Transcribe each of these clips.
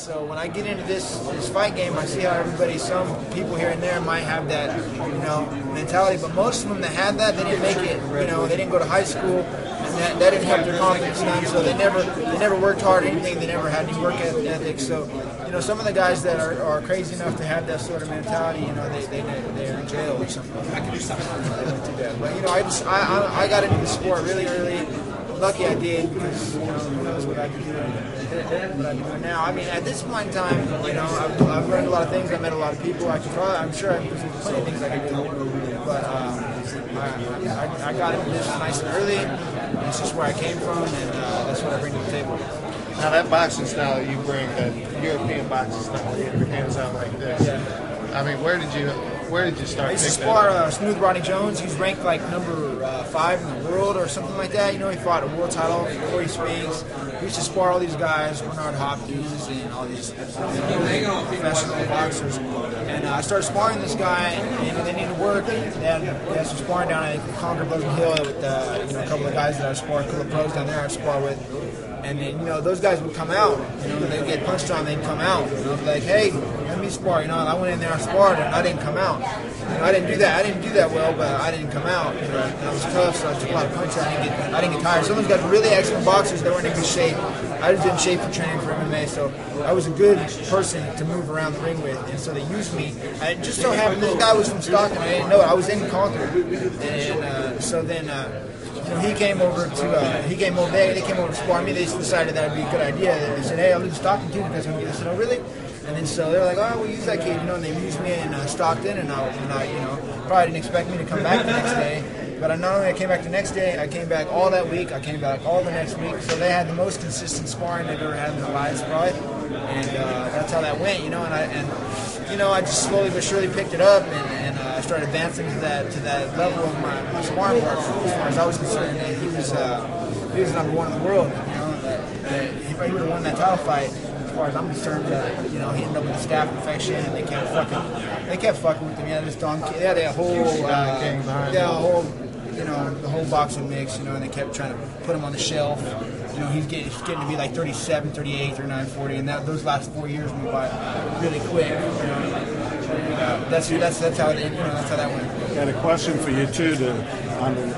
so when I get into this fight game, I see how everybody, some people here and there might have that, mentality, but most of them that had that, they didn't make it. They didn't go to high school, and that didn't help their confidence none. So they never worked hard or anything. They never had any work ethic. So some of the guys that are crazy enough to have that sort of mentality, they're in jail or something. I can do something. But I got into the sport really early. Lucky I did, because who knows what I'd be doing now. I mean, at this point in time, I've learned a lot of things. I met a lot of people. I'm sure there's plenty of things I could do, but I got into this nice and early. It's just where I came from, and that's what I bring to the table. Now that boxing style that you bring, that European boxing style, where you have your hands out like this. Yeah. I mean, where did you start? I used to spar Smooth Rodney Jones. He's ranked like number 5 in the world or something like that. He fought a world title, Corey Spinks. We used to spar all these guys, Bernard Hopkins, and all these professional boxers. And I started sparring this guy, and they needed work. They had some sparring down at Concord Pleasant Hill with a couple of guys that I sparred, a couple of pros down there I spar with. And then, those guys would come out. They'd get punched on, they'd come out. I'd be like, hey, let me spar. I went in there, I sparred, and I didn't come out. I didn't do that. I didn't do that well, but I didn't come out. And I was tough, so I took a lot of punches. I didn't get tired. Some of those guys were really excellent boxers. They weren't in good shape. I was in shape for training for MMA, so I was a good person to move around the ring with. And so they used me. I just so happened this guy was from Stockton. I didn't know it. I was in Concord, and so then. He came over to they came over to spar me. They decided that would be a good idea. They said, hey, I'll leave Stockton too because I said, oh really? And then so they were like, oh, we'll use that kid, and they used me in Stockton, and I probably didn't expect me to come back the next day. But not only I came back the next day, I came back all that week. I came back all the next week. So they had the most consistent sparring they've ever had in their lives, probably. And that's how that went, I just slowly but surely picked it up, and I started advancing to that level of my sparring work. As far as I was concerned, he was number 1 in the world. If he would have won that title fight, as far as I'm concerned, he ended up with a staph infection, and they kept fucking with him. Yeah, this donkey. They had a whole, the whole boxing mix, and they kept trying to put him on the shelf. He's getting to be like 37, 38, 39, 40, and those last 4 years went by really quick. That's how that went. Got a question for you too.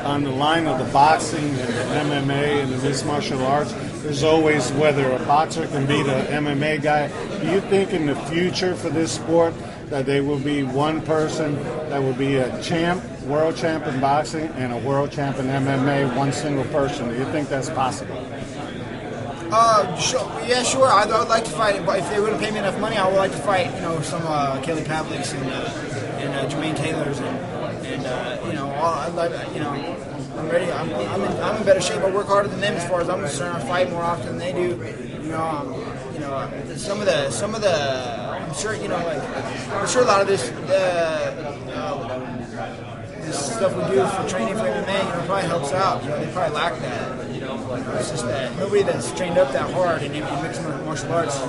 On the line of the boxing and the MMA and the mixed martial arts, there's always whether a boxer can beat an MMA guy. Do you think in the future for this sport that there will be one person that will be a world champ in boxing, and a world champ in MMA, one single person? Do you think that's possible? Sure. I would like to fight, but if they wouldn't pay me enough money, I would like to fight, some Kelly Pavliks and Jermain Taylors I'm ready. I'm in better shape. I work harder than them as far as I'm concerned. I fight more often than they do. Some of the. I'm sure a lot of this stuff we do for training for MMA, probably helps out. They probably lack that. It's just that nobody that's trained up that hard in mixed martial arts.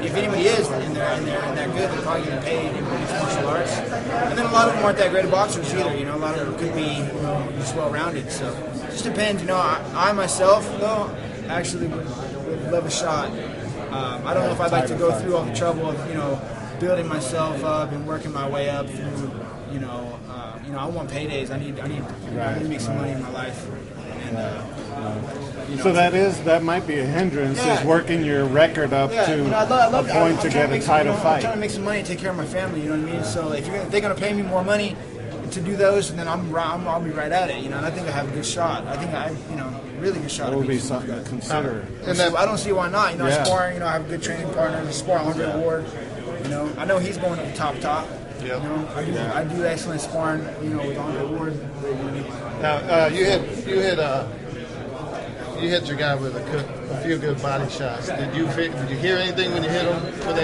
If anybody is, and they're good, they're probably getting paid in mixed martial arts. And then a lot of them aren't that great at boxers either. A lot of them could be just well-rounded. So it just depends. I myself though actually would love a shot. I don't know if I'd like to go through all the trouble of building myself up and working my way up through. I want paydays. I need to make some money in my life. So that might be a hindrance, is working your record up to a point to get a title fight. I'm trying to make some money and take care of my family. You know what I mean? So if they're going to pay me more money to do those, then I'll be right at it. And I think I have a good shot. I think really good shot. That would be something to consider. And I don't see why not. Sparring. I have a good training partner. I spar Andre Ward. I know he's going to the top. Yep. I do excellent sparring. With Andre Ward. Now you hit your guy with a few good body shots. Did you hear anything when you hit him?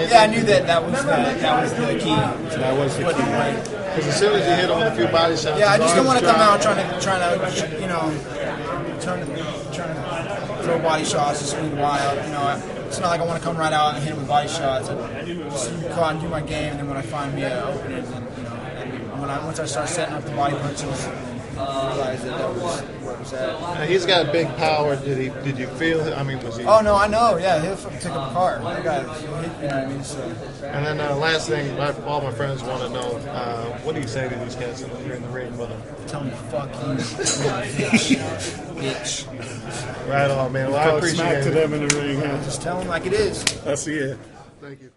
Yeah, I knew that was the key. That was the key. Because as soon as you hit him with a few body shots, I just don't want to come out trying to throw body shots and swing wild. It's not like I want to come right out and hit him with body shots. I just go out and do my game, and then when I find me an opening, once I start setting up the body punches, realized that was where it was at. He's got big power. Did you feel it? I mean, was he? Oh no, I know. Yeah, he'll fucking take up a car. That guy, you know what I mean? So. And then last thing, all my friends want to know: what do you say to these cats when you're in the ring with them? Tell them fuck you, bitch. Right on, man. Well, I Talk appreciate smack it. to them in the ring. Huh? Just tell them like it is. I see it. Thank you.